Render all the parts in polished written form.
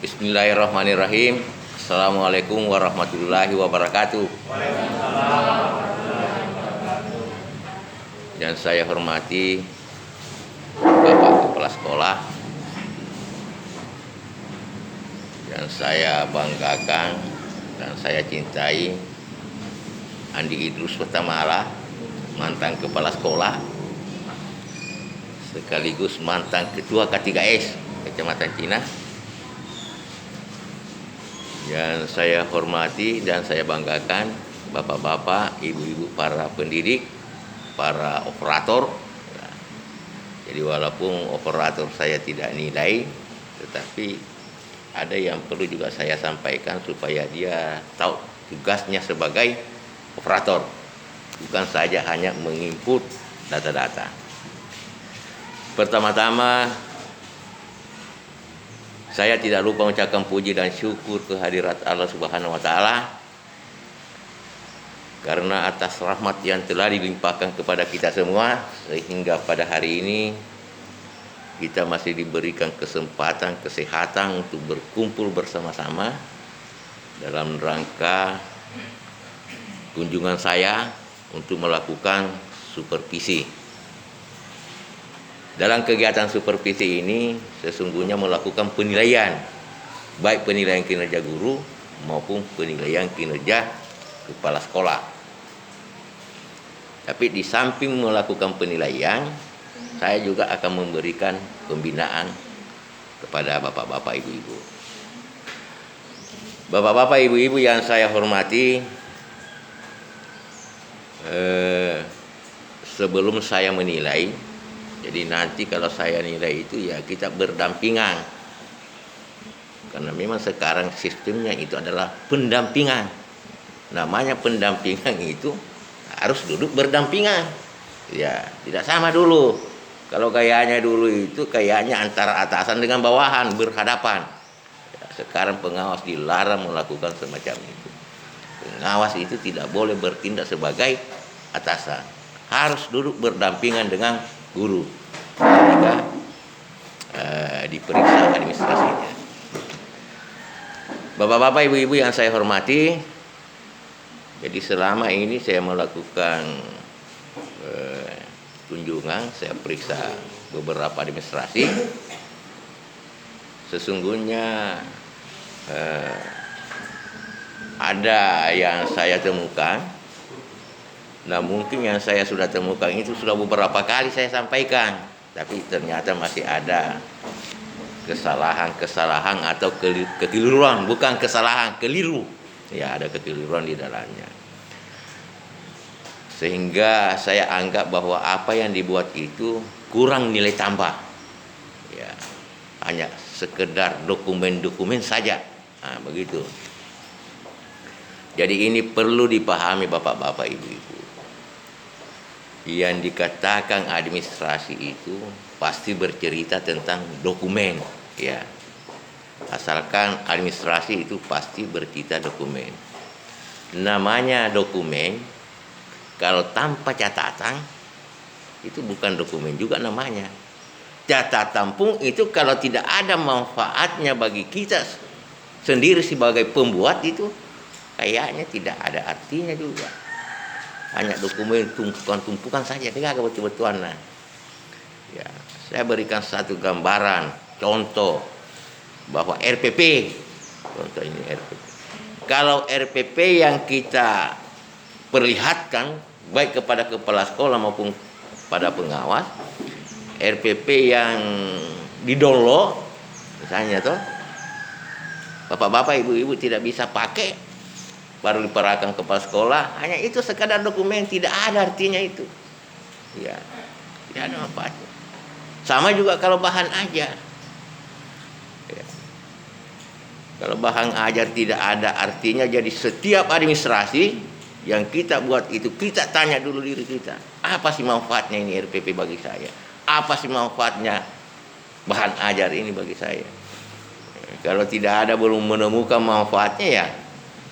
Bismillahirrahmanirrahim. Assalamualaikum warahmatullahi wabarakatuh. Dan saya hormati Bapak Kepala Sekolah, dan saya banggakan dan saya cintai Andi Idrus Pertamala, mantan Kepala Sekolah sekaligus mantan Ketua K3S Kecamatan Cina. Yang saya hormati dan saya banggakan bapak-bapak, ibu-ibu, para pendidik, para operator. Jadi walaupun operator saya tidak nilai, tetapi ada yang perlu juga saya sampaikan supaya dia tahu tugasnya sebagai operator, bukan saja hanya menginput data-data. Pertama-tama, saya tidak lupa mengucapkan puji dan syukur kehadirat Allah Subhanahu wa Ta'ala karena atas rahmat yang telah dilimpahkan kepada kita semua, sehingga pada hari ini kita masih diberikan kesempatan, kesehatan untuk berkumpul bersama-sama dalam rangka kunjungan saya untuk melakukan supervisi. Dalam kegiatan supervisi ini sesungguhnya melakukan penilaian, baik penilaian kinerja guru maupun penilaian kinerja kepala sekolah. Tapi di samping melakukan penilaian, saya juga akan memberikan pembinaan kepada bapak-bapak, ibu-ibu. Bapak-bapak, ibu-ibu yang saya hormati, sebelum saya menilai, jadi nanti kalau saya nilai itu ya kita berdampingan. Karena memang sekarang sistemnya itu adalah pendampingan. Namanya pendampingan itu harus duduk berdampingan. Ya, tidak sama dulu. Kalau kayaknya dulu itu kayaknya antara atasan dengan bawahan berhadapan. Ya, sekarang pengawas dilarang melakukan semacam itu. Pengawas itu tidak boleh bertindak sebagai atasan. Harus duduk berdampingan dengan guru ketika diperiksa administrasinya. Bapak-bapak, ibu-ibu yang saya hormati, jadi selama ini saya melakukan kunjungan, saya periksa beberapa administrasi. Sesungguhnya ada yang saya temukan. Nah, mungkin yang saya sudah temukan itu sudah beberapa kali saya sampaikan, tapi ternyata masih ada kesalahan atau kekeliruan, bukan kesalahan, keliru. Ya, ada kekeliruan di dalamnya. Sehingga saya anggap bahwa apa yang dibuat itu kurang nilai tambah. Ya, hanya sekedar dokumen-dokumen saja. Nah, begitu. Jadi ini perlu dipahami bapak-bapak, ibu-ibu. Yang dikatakan administrasi itu pasti bercerita tentang dokumen, ya. Asalkan administrasi itu pasti bercerita dokumen. Namanya dokumen, kalau tanpa catatan itu bukan dokumen juga namanya. Catatan pun itu kalau tidak ada manfaatnya bagi kita sendiri sebagai pembuat itu kayaknya tidak ada artinya juga. Hanya dokumen tumpukan-tumpukan saja, tidak ada betul-betulan. Ya, saya berikan satu gambaran, contoh bahwa RPP, contoh ini RPP. Kalau RPP yang kita perlihatkan baik kepada kepala sekolah maupun pada pengawas, RPP yang di-download, misalnya toh, bapak-bapak, ibu-ibu tidak bisa pakai, baru diperahkan kepala sekolah, hanya itu sekadar dokumen, tidak ada artinya itu. Ya, tidak ada manfaatnya. Sama juga kalau bahan ajar. Ya. Kalau bahan ajar tidak ada artinya, jadi setiap administrasi yang kita buat itu, kita tanya dulu diri kita, apa sih manfaatnya ini RPP bagi saya? Apa sih manfaatnya bahan ajar ini bagi saya? Kalau tidak ada, belum menemukan manfaatnya, ya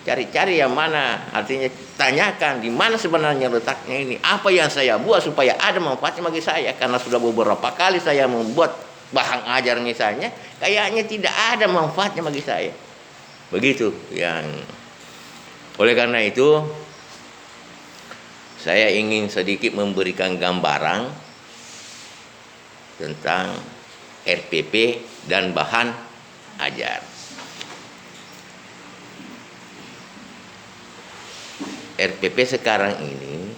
cari-cari yang mana, artinya tanyakan di mana sebenarnya letaknya ini, apa yang saya buat supaya ada manfaatnya bagi saya. Karena sudah beberapa kali saya membuat bahan ajar misalnya, kayaknya tidak ada manfaatnya bagi saya. Begitu yang oleh karena itu saya ingin sedikit memberikan gambaran tentang RPP dan bahan ajar. RPP sekarang ini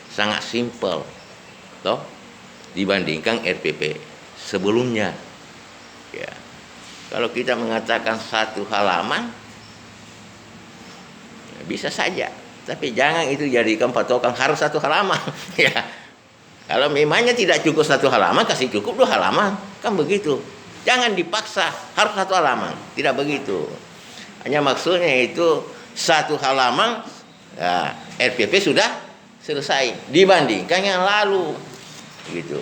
sangat simpel, toh, dibandingkan RPP sebelumnya. Ya, kalau kita mengatakan satu halaman, ya bisa saja, tapi jangan itu jadikan patokan harus satu halaman. Ya, kalau memangnya tidak cukup satu halaman, kasih cukup 2 halaman, kan begitu. Jangan dipaksa harus 1 halaman, tidak begitu. Hanya maksudnya itu 1 halaman, ya, RPP sudah selesai dibandingkan yang lalu, gitu.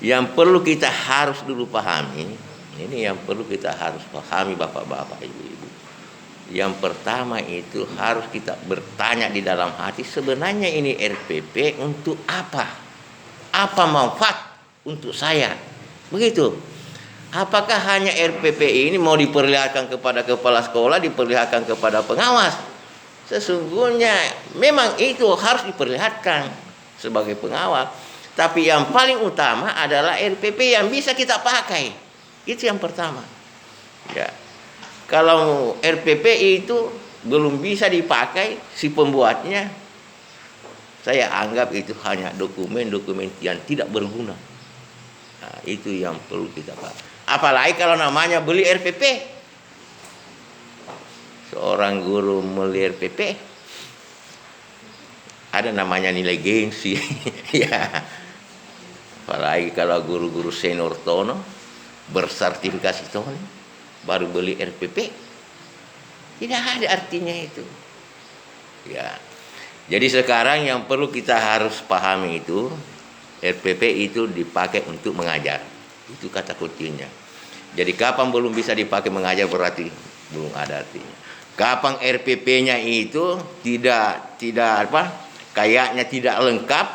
Yang perlu kita harus dulu pahami, ini yang perlu kita harus pahami bapak-bapak, ibu-ibu. Yang pertama itu harus kita bertanya di dalam hati, sebenarnya ini RPP untuk apa? Apa manfaat untuk saya? Begitu. Apakah hanya RPP ini mau diperlihatkan kepada kepala sekolah, diperlihatkan kepada pengawas? Sesungguhnya memang itu harus diperlihatkan sebagai pengawas. Tapi yang paling utama adalah RPP yang bisa kita pakai. Itu yang pertama. Ya. Kalau RPP itu belum bisa dipakai si pembuatnya, saya anggap itu hanya dokumen-dokumen yang tidak berguna. Nah, itu yang perlu kita pakai. Apalagi kalau namanya beli RPP. Seorang guru beli RPP, ada namanya nilai gengsi. Ya. Apalagi kalau guru-guru senior tono bersertifikasi tono baru beli RPP, tidak ada artinya itu. Ya, jadi sekarang yang perlu kita harus pahami itu RPP itu dipakai untuk mengajar, itu kata kuncinya. Jadi kapan belum bisa dipakai mengajar berarti belum ada artinya. Kapan RPP-nya itu tidak kayaknya tidak lengkap.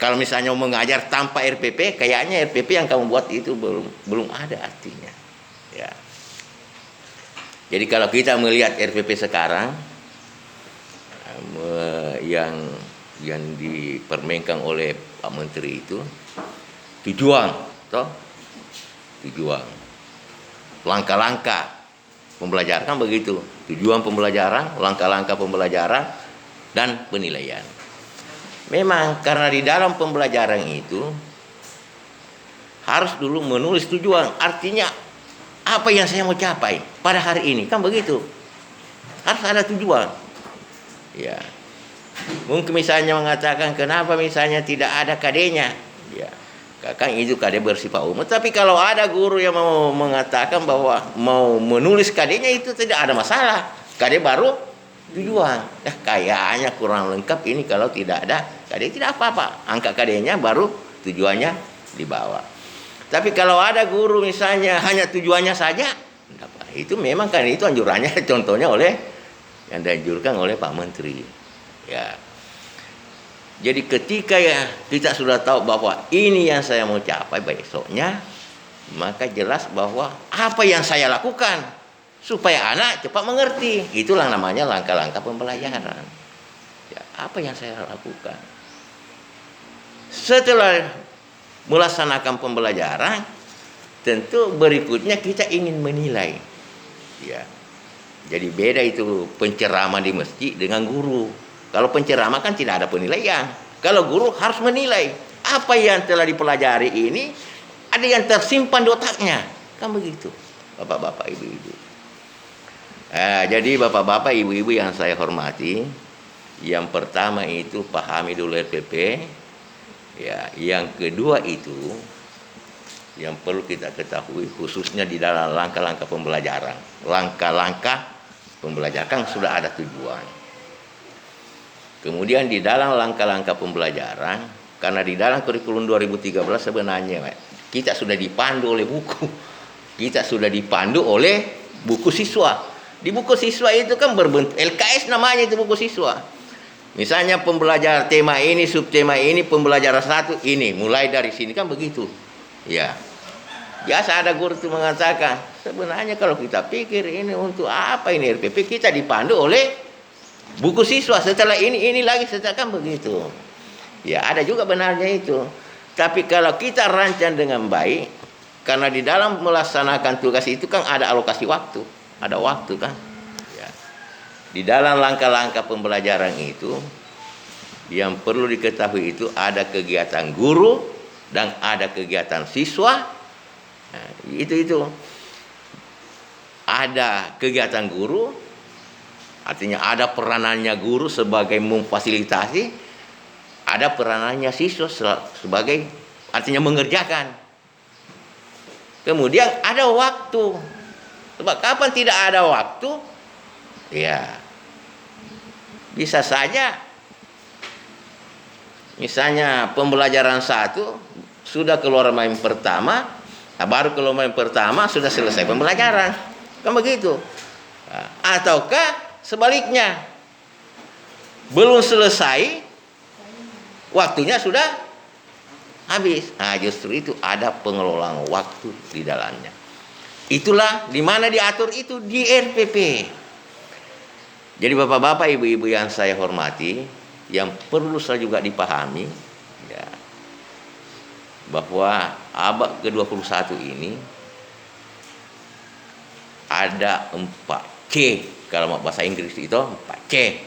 Kalau misalnya mau mengajar tanpa RPP, kayaknya RPP yang kamu buat itu belum ada artinya. Ya. Jadi kalau kita melihat RPP sekarang yang dipermainkan oleh Pak Menteri itu tujuan, langkah-langkah pembelajaran kan begitu. Tujuan pembelajaran, langkah-langkah pembelajaran, dan penilaian. Memang karena di dalam pembelajaran itu harus dulu menulis tujuan. Artinya apa yang saya mau capai pada hari ini, kan begitu. Harus ada tujuan. Ya. Mungkin misalnya mengatakan kenapa misalnya tidak ada KD-nya. Ya. Kan itu KD bersifat umum. Tapi kalau ada guru yang mau mengatakan bahwa mau menulis KD-nya itu tidak ada masalah. KD baru tujuan. Kayaknya kurang lengkap ini kalau tidak ada KD, tidak apa-apa. Angka KD-nya baru tujuannya dibawa. Tapi kalau ada guru misalnya hanya tujuannya saja, itu memang kan itu anjurannya contohnya yang dianjurkan oleh Pak Menteri. Ya. Jadi ketika ya kita sudah tahu bahwa ini yang saya mau capai besoknya, maka jelas bahwa apa yang saya lakukan supaya anak cepat mengerti. Itulah namanya langkah-langkah pembelajaran. Ya, apa yang saya lakukan? Setelah melaksanakan pembelajaran, tentu berikutnya kita ingin menilai. Ya. Jadi beda itu penceramah di masjid dengan guru. Kalau penceramah kan tidak ada penilaian. Kalau guru harus menilai apa yang telah dipelajari ini ada yang tersimpan di otaknya. Kan begitu, bapak-bapak, ibu-ibu. Jadi bapak-bapak, ibu-ibu yang saya hormati, yang pertama itu pahami dulu RPP. Ya, yang kedua itu yang perlu kita ketahui khususnya di dalam langkah-langkah pembelajaran. Langkah-langkah pembelajaran kan sudah ada tujuan. Kemudian di dalam langkah-langkah pembelajaran, karena di dalam kurikulum 2013 sebenarnya kita sudah dipandu oleh buku. Kita sudah dipandu oleh buku siswa. Di buku siswa itu kan berbentuk LKS namanya itu buku siswa. Misalnya pembelajaran tema ini, subtema ini, pembelajaran satu ini, mulai dari sini kan begitu. Ya. Biasa ada guru itu mengatakan, sebenarnya kalau kita pikir ini untuk apa ini RPP, kita dipandu oleh buku siswa, setelah ini lagi, setelah kan begitu. Ya, ada juga benarnya itu. Tapi kalau kita rancang dengan baik, karena di dalam melaksanakan tugas itu kan ada alokasi waktu, ada waktu kan. Ya. Di dalam langkah-langkah pembelajaran itu, yang perlu diketahui itu ada kegiatan guru dan ada kegiatan siswa. Nah, itu ada kegiatan guru, artinya ada peranannya guru sebagai memfasilitasi, ada peranannya siswa sebagai artinya mengerjakan. Kemudian ada waktu. Sebab kapan tidak ada waktu, ya bisa saja misalnya pembelajaran satu sudah keluar main pertama, nah baru keluar main pertama sudah selesai pembelajaran, kan begitu. Ataukah sebaliknya, belum selesai, waktunya sudah habis. Nah, justru itu ada pengelolaan waktu di dalamnya. Itulah di mana diatur itu di RPP. Jadi bapak-bapak, ibu-ibu yang saya hormati, yang perlu saya juga dipahami, ya, bahwa abad ke-21 ini ada 4C. Kalau bahasa Inggris itu 4C,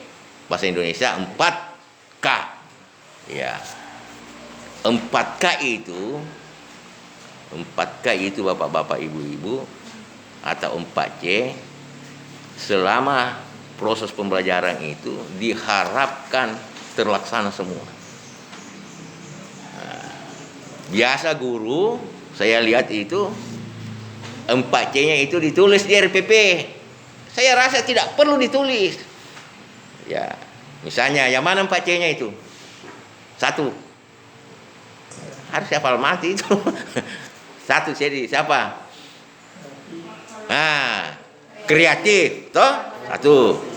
bahasa Indonesia 4K. Ya. 4K itu bapak-bapak, ibu-ibu, atau 4C, selama proses pembelajaran itu diharapkan terlaksana semua. Nah, biasa guru saya lihat itu 4C-nya itu ditulis di RPP. Saya rasa tidak perlu ditulis. Ya, misalnya yang mana 4C-nya itu? 1. Harus hafal mati itu. 1 jadi siapa? Nah, kreatif, toh? 1.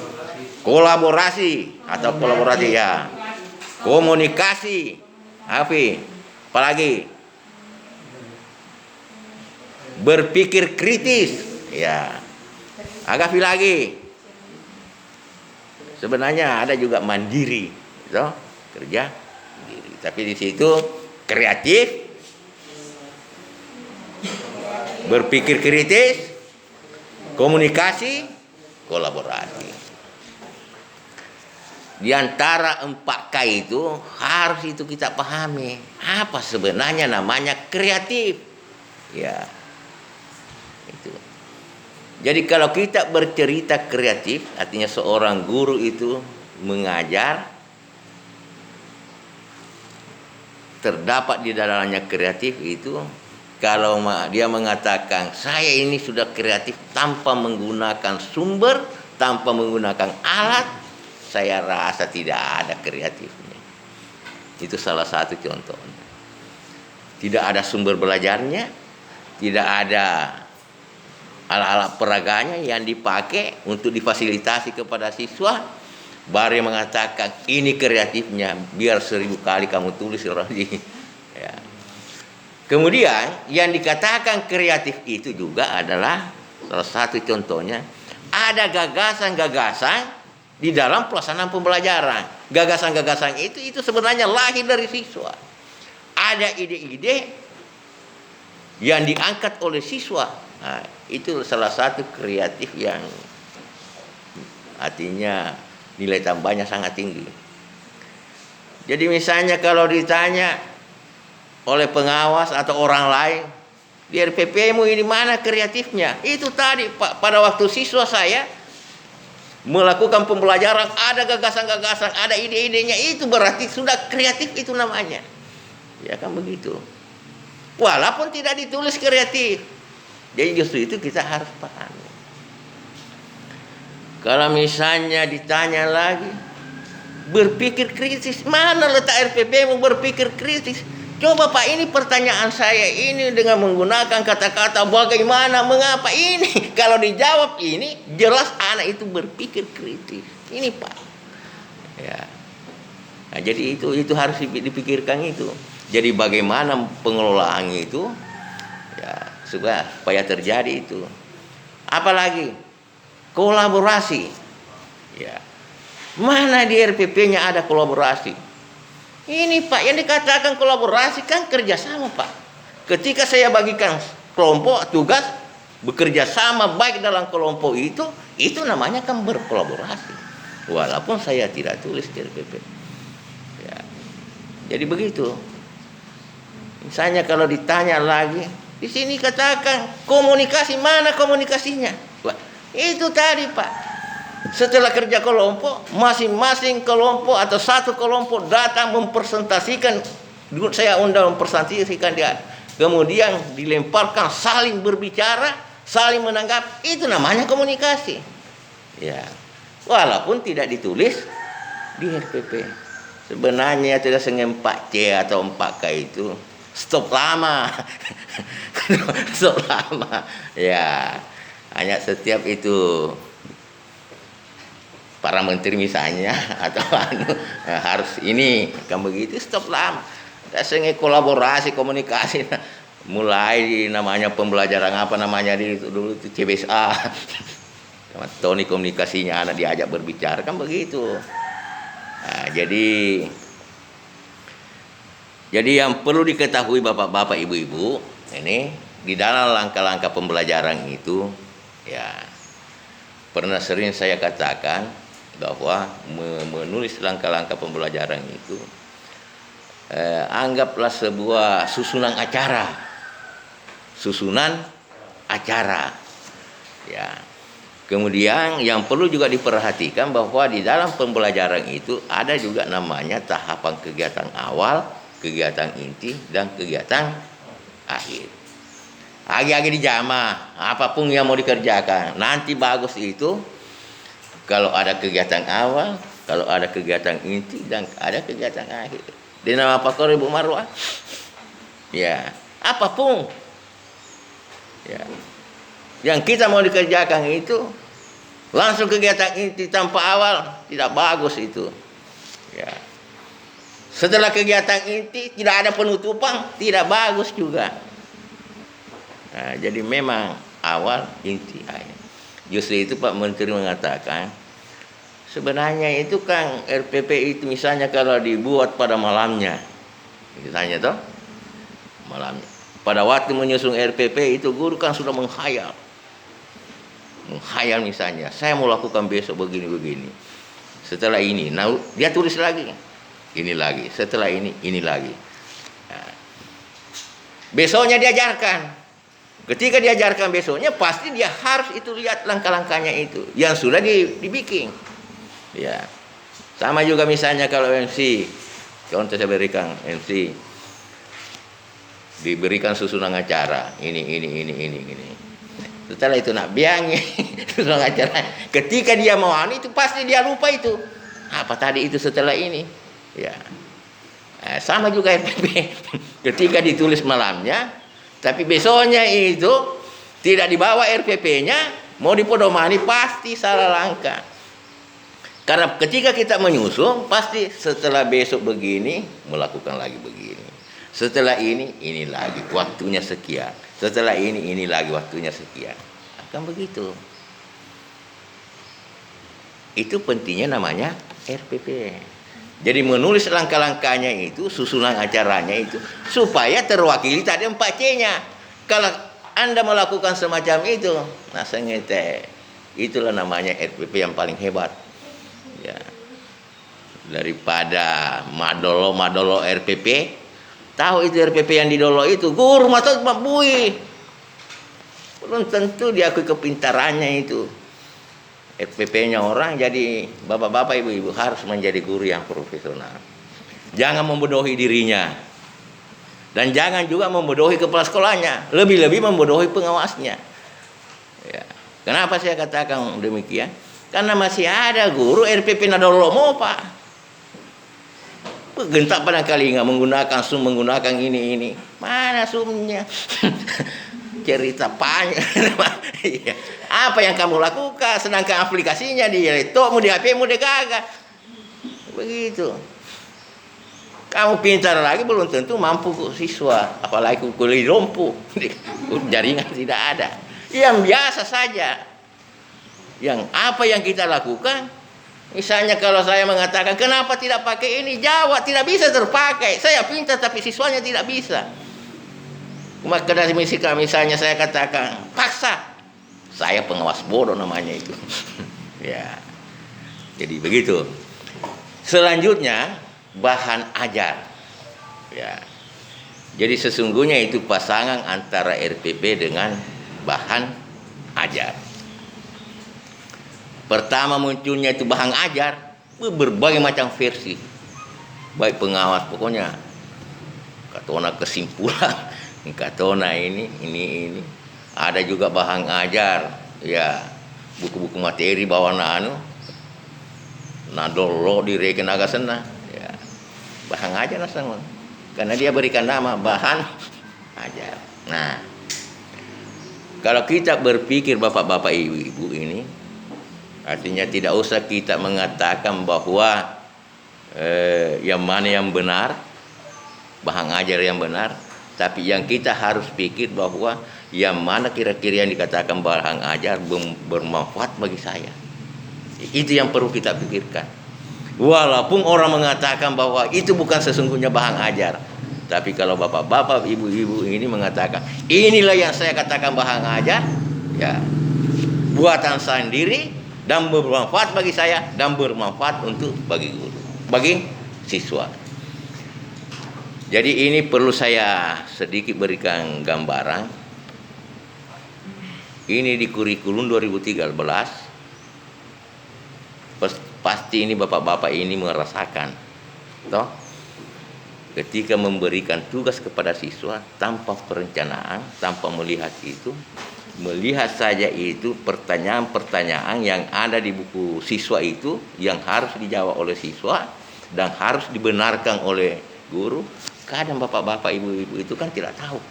Kolaborasi atau kolaborasi ya. Komunikasi. Apalagi? Berpikir kritis, ya. Agapi lagi. Sebenarnya ada juga mandiri, toh? Kerja mandiri. Tapi di situ kreatif, berpikir kritis, komunikasi, kolaborasi. Di antara 4K itu harus itu kita pahami apa sebenarnya namanya kreatif. Ya. Itu. Jadi kalau kita bercerita kreatif, artinya seorang guru itu mengajar, terdapat di dalamnya kreatif itu, kalau dia mengatakan saya ini sudah kreatif tanpa menggunakan sumber, tanpa menggunakan alat, saya rasa tidak ada kreatifnya. Itu salah satu contohnya. Tidak ada sumber belajarnya, tidak ada alat-alat peraganya yang dipakai untuk difasilitasi kepada siswa. Baru yang mengatakan ini kreatifnya, biar 1000 kali kamu tulis lagi. Ya. Kemudian yang dikatakan kreatif itu juga adalah salah satu contohnya, ada gagasan-gagasan di dalam pelaksanaan pembelajaran. Gagasan-gagasan itu sebenarnya lahir dari siswa. Ada ide-ide yang diangkat oleh siswa. Nah, itu salah satu kreatif yang artinya nilai tambahnya sangat tinggi. Jadi misalnya kalau ditanya oleh pengawas atau orang lain, di RPP-mu ini mana kreatifnya? Itu tadi Pak, pada waktu siswa saya melakukan pembelajaran, ada gagasan-gagasan, ada ide-idenya, itu berarti sudah kreatif itu namanya. Ya kan begitu. Walaupun tidak ditulis kreatif. Jadi justru itu kita harus pahami. Kalau misalnya ditanya lagi, berpikir kritis, mana letak RPP mau berpikir kritis? Coba Pak, ini pertanyaan saya ini dengan menggunakan kata-kata bagaimana, mengapa ini. Kalau dijawab ini, jelas anak itu berpikir kritis. Ini Pak. Ya. Nah, jadi itu harus dipikirkan itu. Jadi bagaimana pengelolaan itu ya supaya terjadi itu. Apalagi kolaborasi. Ya. Mana di RPP-nya ada kolaborasi? Ini Pak, yang dikatakan kolaborasi kan kerjasama Pak. Ketika saya bagikan kelompok tugas bekerja sama baik dalam kelompok itu namanya kan berkolaborasi. Walaupun saya tidak tulis di RPP. Ya. Jadi begitu. Misalnya kalau ditanya lagi, di sini katakan komunikasi, mana komunikasinya? Wah, itu tadi Pak. Setelah kerja kelompok, masing-masing kelompok atau satu kelompok datang mempresentasikan, saya undang mempresentasikan dia. Kemudian dilemparkan, saling berbicara, saling menanggapi, itu namanya komunikasi. Ya. Walaupun tidak ditulis di RPP. Sebenarnya tidak sengaja 4C atau 4K itu stop lama. Stop lama. Ya. Hanya setiap itu para menteri misalnya atau harus ini kan begitu stop lama. Sengaja kolaborasi komunikasi mulai namanya pembelajaran apa namanya di dulu itu CBSA. Tony komunikasinya anak diajak berbicara kan begitu. Nah, jadi yang perlu diketahui bapak-bapak ibu-ibu ini di dalam langkah-langkah pembelajaran itu ya pernah sering saya katakan bahwa menulis langkah-langkah pembelajaran itu anggaplah sebuah susunan acara ya. Kemudian yang perlu juga diperhatikan bahwa di dalam pembelajaran itu ada juga namanya tahapan kegiatan awal, kegiatan inti, dan kegiatan akhir. Agi-agi dijamah, apapun yang mau dikerjakan nanti bagus itu kalau ada kegiatan awal, kalau ada kegiatan inti, dan ada kegiatan akhir. Di nama apa kau Ibu Marwah? Ya, apapun. Ya. Yang kita mau dikerjakan itu langsung kegiatan inti tanpa awal tidak bagus itu. Ya. Setelah kegiatan inti tidak ada penutupan, tidak bagus juga. Nah, jadi memang awal, inti, akhir. Justru itu Pak Menteri mengatakan sebenarnya itu kan RPP itu misalnya kalau dibuat pada malamnya, misalnya toh malamnya. Pada waktu menyusun RPP itu guru kan sudah menghayal misalnya saya mau lakukan besok begini. Setelah ini, nah dia tulis lagi, ini lagi. Setelah ini lagi. Nah, besoknya diajarkan. Ketika diajarkan besoknya pasti dia harus itu lihat langkah-langkahnya itu yang sudah dibikin. Ya. Sama juga misalnya kalau MC, contoh saya berikan MC diberikan susunan acara ini. Setelah itu nak biang susunan acara. Ketika dia mau itu pasti dia lupa itu. Apa tadi itu setelah ini? Ya. Sama juga RPP. Ketika ditulis malamnya tapi besoknya itu tidak dibawa RPP-nya, mau dipedomani pasti salah langkah. Karena ketika kita menyusun, pasti setelah besok begini, melakukan lagi begini. Setelah ini lagi, waktunya sekian. Setelah ini lagi, waktunya sekian. Akan begitu. Itu pentingnya namanya RPP. Jadi menulis langkah-langkahnya itu, susunan acaranya itu, supaya terwakili tadi 4C-nya. Kalau Anda melakukan semacam itu, nah sengete, itulah namanya RPP yang paling hebat. Ya. Daripada madolo RPP, tahu itu RPP yang didolo itu, guru masuk bui. Belum tentu diakui kepintarannya itu. RPP-nya orang, jadi bapak-bapak ibu-ibu harus menjadi guru yang profesional. Jangan membodohi dirinya. Dan jangan juga membodohi kepala sekolahnya. Lebih-lebih membodohi pengawasnya. Ya. Kenapa saya katakan demikian? Karena masih ada guru RPP nadolomo Pak. Gentak pada kali nggak menggunakan sum, menggunakan ini. Mana sumnya? Cerita panjang. Apa yang kamu lakukan? Sedangkan aplikasinya di laptopmu, di HP-mu, di kagak. Begitu. Kamu pintar lagi belum tentu mampu siswa, apalagi kuliah lumpuh, jaringan tidak ada. Yang biasa saja. Yang apa yang kita lakukan? Misalnya kalau saya mengatakan kenapa tidak pakai ini, jawab tidak bisa terpakai. Saya pintar tapi siswanya tidak bisa. Maka dari misalnya saya katakan paksa, saya pengawas bodoh namanya itu. Ya, jadi begitu. Selanjutnya bahan ajar. Ya, jadi sesungguhnya itu pasangan antara RPP dengan bahan ajar. Pertama munculnya itu bahan ajar, berbagai macam versi. Baik pengawas, pokoknya katona kesimpulan, katona ini. Ada juga bahan ajar, ya buku-buku materi bawah nadolo direken agak senang, ya bahan ajar sama, karena dia berikan nama bahan ajar. Nah, kalau kita berpikir bapak-bapak ibu-ibu ini, artinya tidak usah kita mengatakan bahwa yang mana yang benar, bahan ajar yang benar, tapi yang kita harus pikir bahwa yang mana kira-kira yang dikatakan bahan ajar bermanfaat bagi saya. Itu yang perlu kita pikirkan. Walaupun orang mengatakan bahwa itu bukan sesungguhnya bahan ajar, tapi kalau bapak-bapak, ibu-ibu ini mengatakan inilah yang saya katakan bahan ajar, ya buatan sendiri dan bermanfaat bagi saya dan bermanfaat untuk bagi guru, bagi siswa. Jadi ini perlu saya sedikit berikan gambaran. Ini di kurikulum 2013. Pasti ini bapak-bapak ini merasakan, toh, ketika memberikan tugas kepada siswa tanpa perencanaan, tanpa melihat itu, melihat saja itu pertanyaan-pertanyaan yang ada di buku siswa itu yang harus dijawab oleh siswa dan harus dibenarkan oleh guru. Kadang bapak-bapak ibu-ibu itu kan tidak tahu,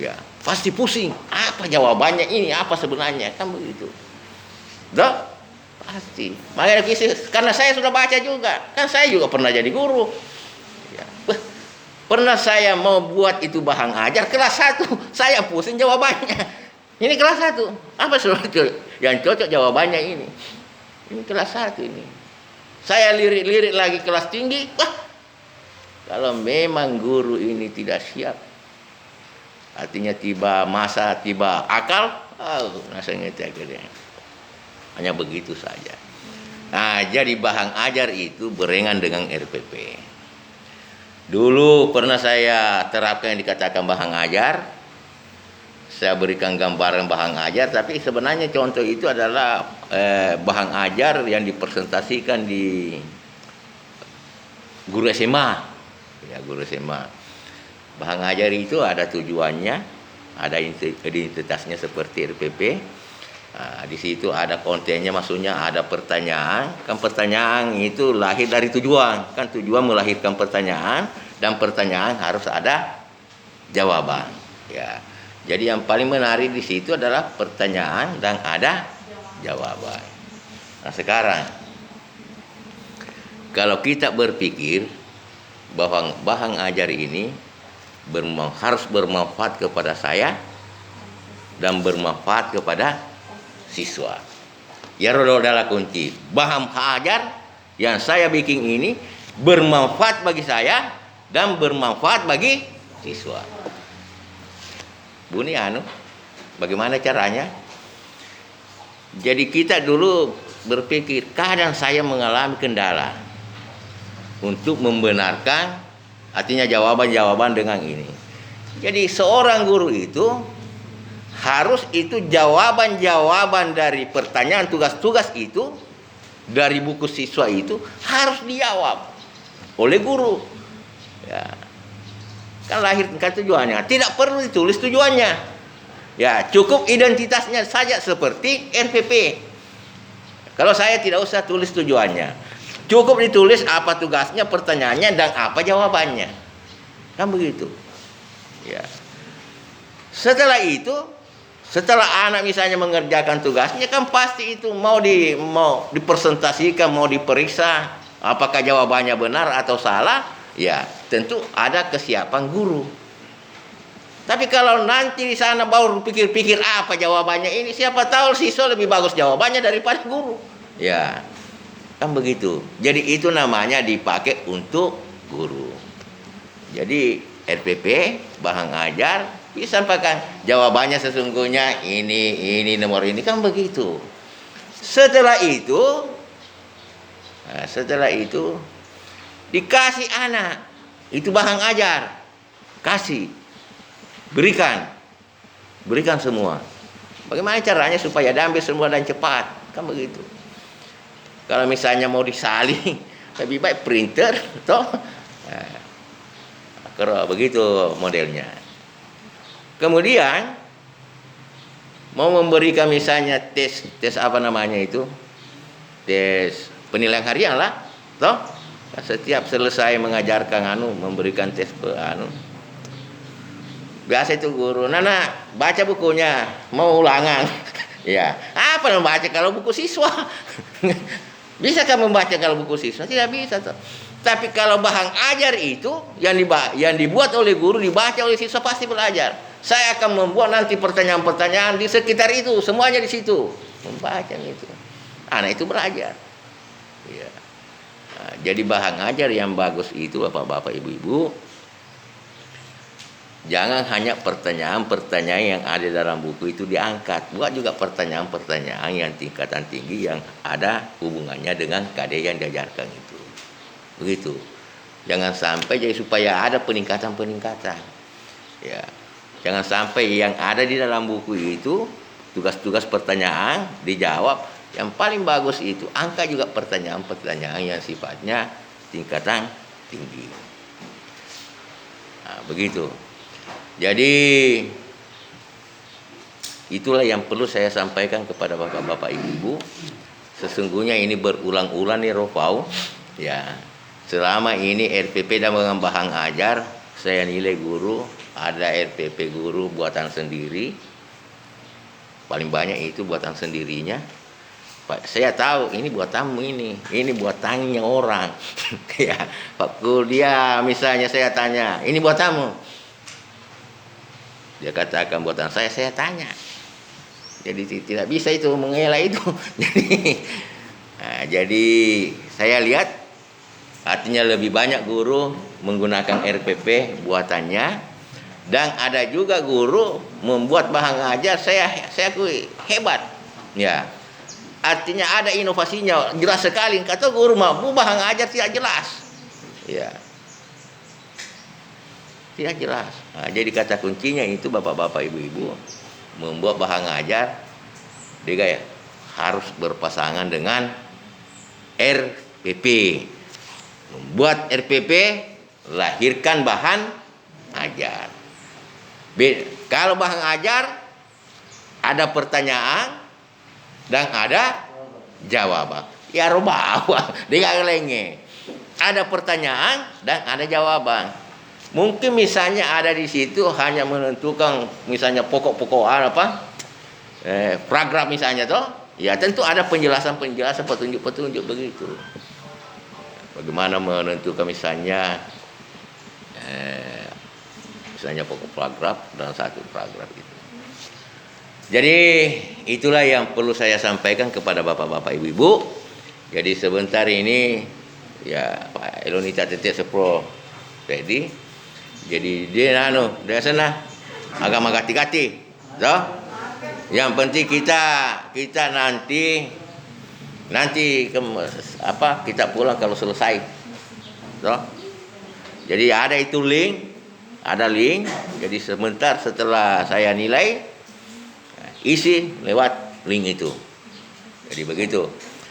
ya pasti pusing, apa jawabannya ini, apa sebenarnya, kan begitu, toh. Pasti. Makanya karena saya sudah baca juga, kan saya juga pernah jadi guru. Ya. Pernah saya mau buat itu bahan ajar kelas 1, saya pusing jawabannya. Ini kelas 1, apa sebenarnya yang cocok jawabannya ini? Ini kelas 1 ini. Saya lirik-lirik lagi kelas tinggi. Wah, kalau memang guru ini tidak siap, artinya tiba masa, tiba akal, rasanya tidak. Hanya begitu saja. Nah, jadi bahan ajar itu berengan dengan RPP. Dulu pernah saya terapkan yang dikatakan bahan ajar. Saya berikan gambaran bahan ajar, tapi sebenarnya contoh itu adalah bahan ajar yang dipresentasikan di guru SMA. Ya, guru SMA. Bahan ajar itu ada tujuannya, ada identitasnya seperti RPP. Nah, di situ ada kontennya, maksudnya ada pertanyaan. Kan pertanyaan itu lahir dari tujuan. Kan tujuan melahirkan pertanyaan dan pertanyaan harus ada jawaban. Ya. Jadi yang paling menarik di situ adalah pertanyaan dan ada jawaban. Nah, sekarang kalau kita berpikir bahwa bahan ajar ini harus bermanfaat kepada saya dan bermanfaat kepada siswa. Ya, adalah kunci. Bahan ajar yang saya bikin ini bermanfaat bagi saya dan bermanfaat bagi siswa. Buni bagaimana caranya? Jadi kita dulu berpikir, kadang saya mengalami kendala untuk membenarkan, artinya jawaban-jawaban dengan ini. Jadi seorang guru itu harus itu jawaban-jawaban dari pertanyaan tugas-tugas itu dari buku siswa itu harus dijawab oleh guru. Ya. Kan lahirkan tujuannya, tidak perlu ditulis tujuannya. Ya, cukup identitasnya saja seperti RPP. Kalau saya tidak usah tulis tujuannya. Cukup ditulis apa tugasnya, pertanyaannya dan apa jawabannya. Kan begitu. Ya. Setelah itu, setelah anak misalnya mengerjakan tugasnya, kan pasti itu mau dipresentasikan, mau diperiksa, Apakah jawabannya benar atau salah? Ya, tentu ada kesiapan guru. Tapi kalau nanti di sana baru pikir-pikir apa jawabannya ini, siapa tahu siswa lebih bagus jawabannya daripada guru. Ya, kan begitu. Jadi itu namanya dipakai untuk guru. Jadi RPP, bahan ajar, disampaikan jawabannya sesungguhnya ini nomor ini, kan begitu. Setelah itu dikasih anak itu bahan ajar, kasih, berikan semua. Bagaimana caranya supaya diambil semua dan cepat, kan begitu. Kalau misalnya mau disalin, lebih baik printer, toh, begitu modelnya. Kemudian mau memberikan misalnya tes apa namanya itu, tes penilaian harian lah, toh. Setiap selesai mengajarkan memberikan tes biasa itu guru, Nana baca bukunya, mau ulangan. Ya, apa membaca kalau buku siswa? Bisakah membaca kalau buku siswa? Tidak bisa toh. Tapi kalau bahan ajar itu yang dibuat oleh guru, dibaca oleh siswa, pasti belajar. Saya akan membuat nanti pertanyaan-pertanyaan di sekitar itu, semuanya di situ, membaca itu. Anak itu belajar. Ya. Nah, jadi bahan ajar yang bagus itu bapak-bapak, ibu-ibu, jangan hanya pertanyaan-pertanyaan yang ada dalam buku itu diangkat. Buat juga pertanyaan-pertanyaan yang tingkatan tinggi yang ada hubungannya dengan KD yang diajarkan itu. Begitu. Jangan sampai jadi supaya ada peningkatan-peningkatan. Ya. Jangan sampai yang ada di dalam buku itu tugas-tugas pertanyaan dijawab. Yang paling bagus itu angka juga pertanyaan-pertanyaan yang sifatnya tingkatan tinggi. Nah, begitu. Jadi itulah yang perlu saya sampaikan kepada bapak-bapak, ibu-ibu. Sesungguhnya ini berulang-ulang nih Rofau. Ya, selama ini RPP dan bahan ajar, saya nilai guru ada RPP guru buatan sendiri. Paling banyak itu buatan sendirinya. Pak, saya tahu ini buatanmu ini buatannya orang. Ya, Pak kuliah misalnya saya tanya, ini buatanmu. Dia katakan buatan saya tanya. Jadi tidak bisa itu mengelak itu. Jadi saya lihat artinya lebih banyak guru menggunakan RPP buatannya, dan ada juga guru membuat bahan ajar saya akui hebat. Ya. Artinya ada inovasinya, jelas sekali. Kata guru mampu bahan ajar tidak jelas. Ya. Tidak jelas. Nah, jadi kata kuncinya itu bapak-bapak, ibu-ibu, membuat bahan ajar dia harus berpasangan dengan RPP. Membuat RPP, lahirkan bahan ajar. Kalau bahan ajar ada pertanyaan dan ada jawaban. Ya robawa, dia lenge. Ada pertanyaan dan ada jawaban. Mungkin misalnya ada di situ hanya menentukan misalnya pokok-pokokan paragraf misalnya toh. Ya tentu ada penjelasan-penjelasan, petunjuk-petunjuk begitu. Bagaimana menentukan misalnya pokok paragraf dan satu paragraf itu. Jadi itulah yang perlu saya sampaikan kepada bapak-bapak, ibu-ibu. Jadi sebentar ini ya Pak Elonita Tete Sepro ready. Jadi dia sana agama gati-gati, toh. Yang penting kita nanti kita pulang kalau selesai, toh. Jadi ada itu link. Jadi sebentar setelah saya nilai, isi lewat link itu. Jadi begitu.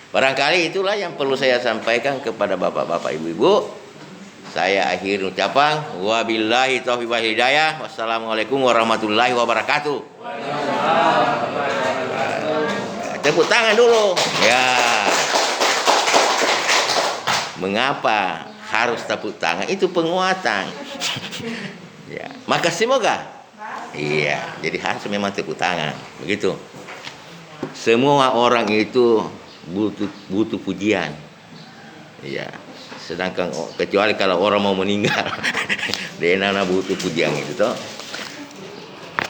Barangkali itulah yang perlu saya sampaikan kepada bapak-bapak, ibu-ibu. Saya akhir ucapan, wabillahi taufiq wal hidayah. Wassalamualaikum warahmatullahi wabarakatuh. Tepuk tangan dulu. Ya. Mengapa harus tepuk tangan? Itu penguatan. Ya, maka semoga. Iya, jadi harus memang tepuk tangan, begitu. Semua orang itu butuh pujian. Iya. Sedangkan kecuali kalau orang mau meninggal, dia nana butuh pujian itu toh.